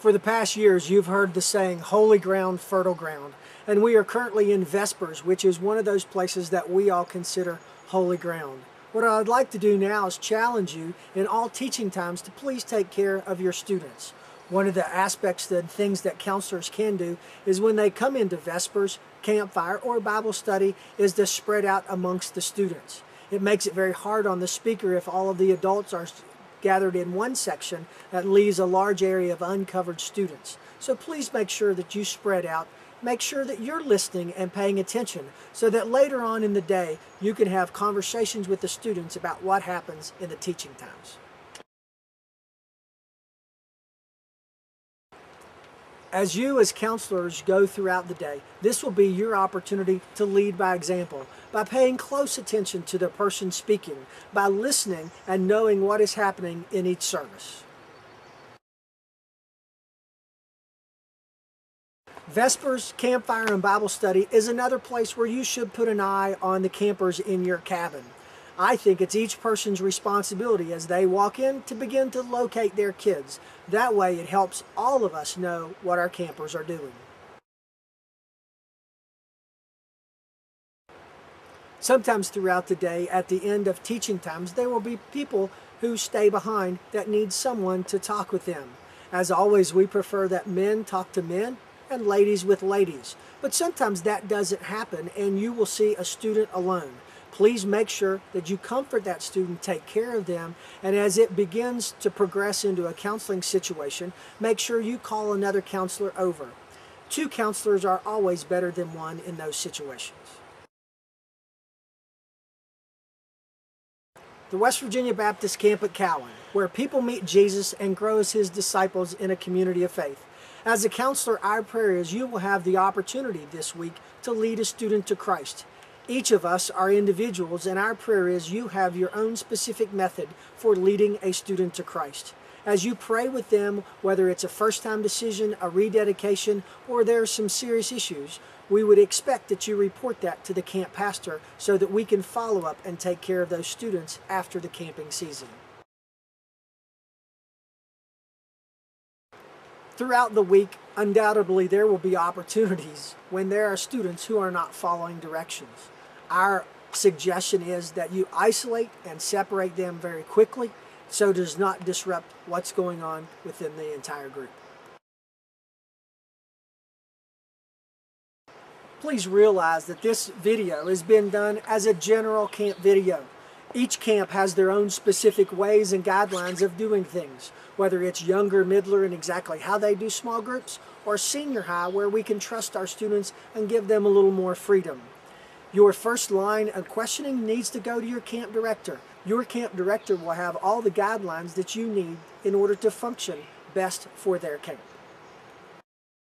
For the past years, you've heard the saying, holy ground, fertile ground. And we are currently in Vespers, which is one of those places that we all consider holy ground. What I'd like to do now is challenge you in all teaching times to please take care of your students. One of the aspects, the things that counselors can do is when they come into Vespers, campfire, or Bible study is to spread out amongst the students. It makes it very hard on the speaker if all of the adults are gathered in one section that leaves a large area of uncovered students. So please make sure that you spread out. Make sure that you're listening and paying attention so that later on in the day you can have conversations with the students about what happens in the teaching times. As you as counselors go throughout the day, this will be your opportunity to lead by example, by paying close attention to the person speaking, by listening and knowing what is happening in each service. Vespers, campfire, and Bible study is another place where you should put an eye on the campers in your cabin. I think it's each person's responsibility as they walk in to begin to locate their kids. That way it helps all of us know what our campers are doing. Sometimes throughout the day, at the end of teaching times, there will be people who stay behind that need someone to talk with them. As always, we prefer that men talk to men and ladies with ladies. But sometimes that doesn't happen and you will see a student alone. Please make sure that you comfort that student, take care of them, and as it begins to progress into a counseling situation, make sure you call another counselor over. 2 counselors are always better than 1 in those situations. The West Virginia Baptist Camp at Cowen, where people meet Jesus and grow as his disciples in a community of faith. As a counselor, our prayer is you will have the opportunity this week to lead a student to Christ. Each of us are individuals, and our prayer is you have your own specific method for leading a student to Christ. As you pray with them, whether it's a first-time decision, a rededication, or there are some serious issues, we would expect that you report that to the camp pastor so that we can follow up and take care of those students after the camping season. Throughout the week, undoubtedly there will be opportunities when there are students who are not following directions. Our suggestion is that you isolate and separate them very quickly so it does not disrupt what's going on within the entire group. Please realize that this video has been done as a general camp video. Each camp has their own specific ways and guidelines of doing things, whether it's younger, middler, and exactly how they do small groups, or senior high where we can trust our students and give them a little more freedom. Your first line of questioning needs to go to your camp director. Your camp director will have all the guidelines that you need in order to function best for their camp.